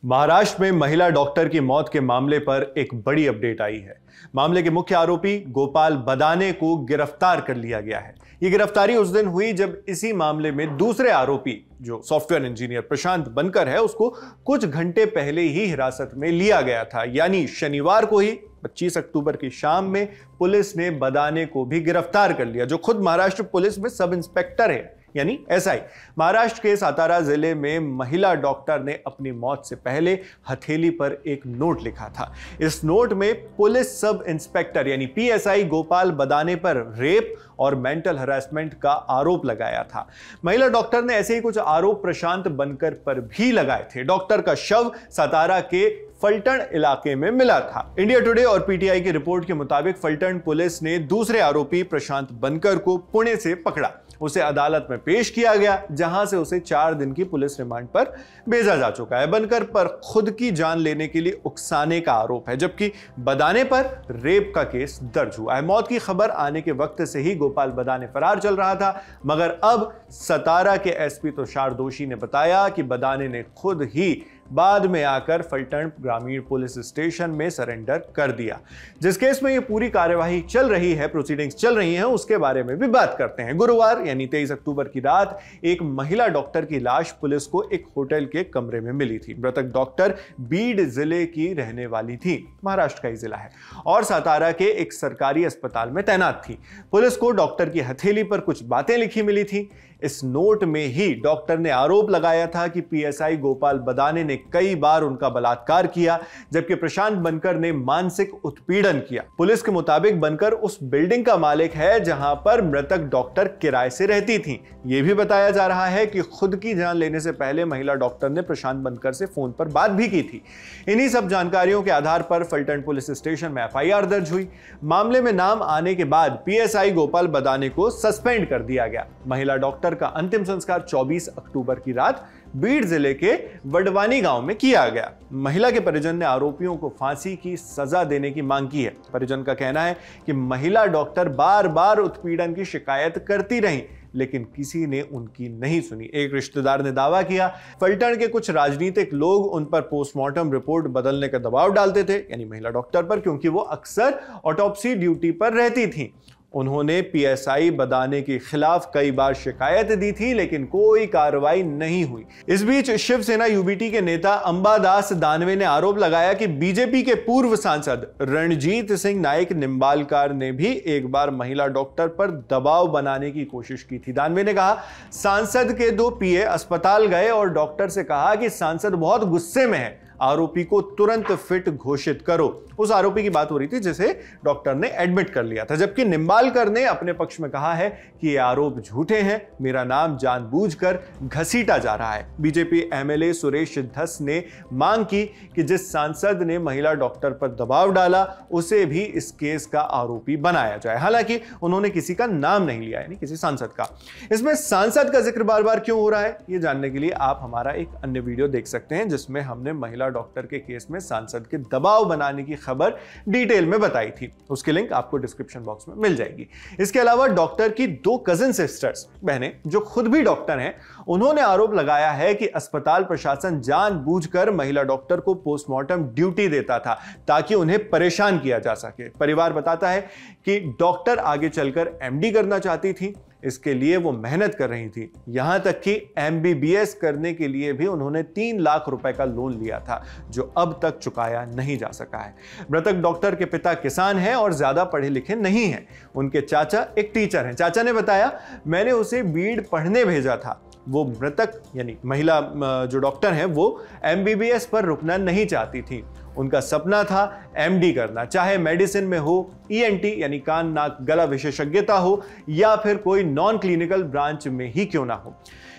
महाराष्ट्र में महिला डॉक्टर की मौत के मामले पर एक बड़ी अपडेट आई है। मामले के मुख्य आरोपी गोपाल बदाने को गिरफ्तार कर लिया गया है। यह गिरफ्तारी उस दिन हुई जब इसी मामले में दूसरे आरोपी जो सॉफ्टवेयर इंजीनियर प्रशांत बनकर है उसको कुछ घंटे पहले ही हिरासत में लिया गया था। यानी शनिवार को ही 25 अक्टूबर की शाम में पुलिस ने बदाने को भी गिरफ्तार कर लिया, जो खुद महाराष्ट्र पुलिस में सब इंस्पेक्टर है, यानी एसआई। महाराष्ट्र के सातारा जिले में महिला डॉक्टर ने अपनी मौत से पहले हथेली पर एक नोट लिखा था। इस नोट में पुलिस सब इंस्पेक्टर यानी पीएसआई गोपाल बदाने पर रेप और मेंटल हरासमेंट का आरोप लगाया था। महिला डॉक्टर ने ऐसे ही कुछ आरोप प्रशांत बनकर पर भी लगाए थे। डॉक्टर का शव सातारा के फलटण इलाके में मिला था। इंडिया टुडे और पीटीआई की रिपोर्ट के मुताबिक फलटण पुलिस ने दूसरे आरोपी प्रशांत बनकर को पुणे से पकड़ा। उसे अदालत में पेश किया गया, जहां से उसे 4 दिन की पुलिस रिमांड पर भेजा जा चुका है। बनकर पर खुद की जान लेने के लिए उकसाने का आरोप है, जबकि बदाने पर रेप का केस दर्ज हुआ है। मौत की खबर आने के वक्त से ही गोपाल बदाने फरार चल रहा था, मगर अब सतारा के एसपी तुषार दोषी ने बताया कि बदाने ने खुद ही बाद में आकर फलटण ग्रामीण पुलिस स्टेशन में सरेंडर कर दिया। जिस केस में ये पूरी कार्यवाही चल रही है, प्रोसीडिंग्स चल रही हैं, उसके बारे में भी बात करते हैं। गुरुवार यानी 23 अक्टूबर की रात एक महिला डॉक्टर की लाश पुलिस को एक होटल के कमरे में मिली थी। मृतक डॉक्टर बीड जिले की रहने वाली थी, महाराष्ट्र का ही जिला है, और सातारा के एक सरकारी अस्पताल में तैनात थी। पुलिस को डॉक्टर की हथेली पर कुछ बातें लिखी मिली थी। इस नोट में ही डॉक्टर ने आरोप लगाया था कि पीएसआई गोपाल बदाने ने कई बार उनका बलात्कार किया, जबकि प्रशांत बनकर ने मानसिक उत्पीड़न किया। पुलिस के मुताबिक बनकर उस बिल्डिंग का मालिक है जहां पर मृतक डॉक्टर किराए से रहती थी। यह भी बताया जा रहा है कि खुद की जान लेने से पहले महिला डॉक्टर ने प्रशांत बनकर से फोन पर बात भी की थी। इन्हीं सब जानकारियों के आधार पर फलटण पुलिस स्टेशन में एफआईआर दर्ज हुई। मामले में नाम आने के बाद पीएसआई गोपाल बदाने को सस्पेंड कर दिया गया। महिला डॉक्टर का अंतिम संस्कार 24 अक्टूबर की रात बीड जिले के वडवानी गांव में किया गया। महिला के परिजन ने आरोपियों को फांसी की सजा देने की मांग की है। परिजन का कहना है कि महिला डॉक्टर बार बार उत्पीड़न की शिकायत करती रही, लेकिन किसी ने उनकी नहीं सुनी। एक रिश्तेदार ने दावा किया फलटण के कुछ राजनीतिक लोग उन पर पोस्टमार्टम रिपोर्ट बदलने का दबाव डालते थे, यानी महिला डॉक्टर पर, क्योंकि वो अक्सर ऑटोप्सी ड्यूटी पर रहती थी। उन्होंने पीएसआई बदाने के खिलाफ कई बार शिकायत दी थी, लेकिन कोई कार्रवाई नहीं हुई। इस बीच शिवसेना यूबीटी के नेता अंबादास दानवे ने आरोप लगाया कि बीजेपी के पूर्व सांसद रणजीत सिंह नाइक निंबालकर ने भी एक बार महिला डॉक्टर पर दबाव बनाने की कोशिश की थी। दानवे ने कहा सांसद के 2 पीए अस्पताल गए और डॉक्टर से कहा कि सांसद बहुत गुस्से में है, आरोपी को तुरंत फिट घोषित करो। उस आरोपी की बात हो रही थी जिसे डॉक्टर ने एडमिट कर लिया था, जबकि निंबालकर ने अपने पक्ष में कहा है कि ये आरोप झूठे हैं, मेरा नाम जानबूझकर घसीटा जा रहा है। बीजेपी एमएलए सुरेश धस ने मांग की कि जिस सांसद ने महिला डॉक्टर पर दबाव डाला उसे भी इस केस का आरोपी बनाया जाए। हालांकि उन्होंने किसी का नाम नहीं लिया, यानी किसी सांसद का। इसमें सांसद का जिक्र बार बार क्यों हो रहा है, ये जानने के लिए आप हमारा एक अन्य वीडियो देख सकते हैं, जिसमें हमने महिला डॉक्टर के केस में सांसद के दबाव बनाने की खबर डिटेल में बताई थी। उसकी लिंक आपको डिस्क्रिप्शन बॉक्स में मिल जाएगी। इसके अलावा डॉक्टर की 2 कजिन सिस्टर्स बहनें जो खुद भी डॉक्टर हैं, उन्होंने आरोप लगाया है कि अस्पताल प्रशासन जानबूझकर महिला डॉक्टर को पोस्टमार्टम ड्यूटी देता था ताकि उन्हें परेशान किया जा सके। परिवार बताता है कि डॉक्टर आगे चलकर एमडी करना चाहती थी, इसके लिए वो मेहनत कर रही थी। यहां तक कि एमबीबीएस करने के लिए भी उन्होंने 3 लाख रुपए का लोन लिया था, जो अब तक चुकाया नहीं जा सका है। मृतक डॉक्टर के पिता किसान हैं और ज्यादा पढ़े लिखे नहीं हैं। उनके चाचा एक टीचर हैं। चाचा ने बताया मैंने उसे बीड पढ़ने भेजा था। वो मृतक यानी महिला जो डॉक्टर हैं वो एमबीबीएस पर रुकना नहीं चाहती थी। उनका सपना था एमडी करना, चाहे मेडिसिन में हो, ईएनटी यानी कान नाक गला विशेषज्ञता हो, या फिर कोई नॉन क्लिनिकल ब्रांच में ही क्यों ना हो।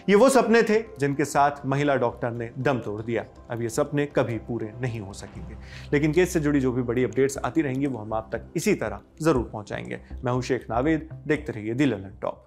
ये वो सपने थे जिनके साथ महिला डॉक्टर ने दम तोड़ दिया। अब ये सपने कभी पूरे नहीं हो सकेंगे, लेकिन केस से जुड़ी जो भी बड़ी अपडेट्स आती रहेंगी वो हम आप तक इसी तरह जरूर पहुंचाएंगे। मैं हूं शेख नावेद, देखते रहिए दी ललन टॉप।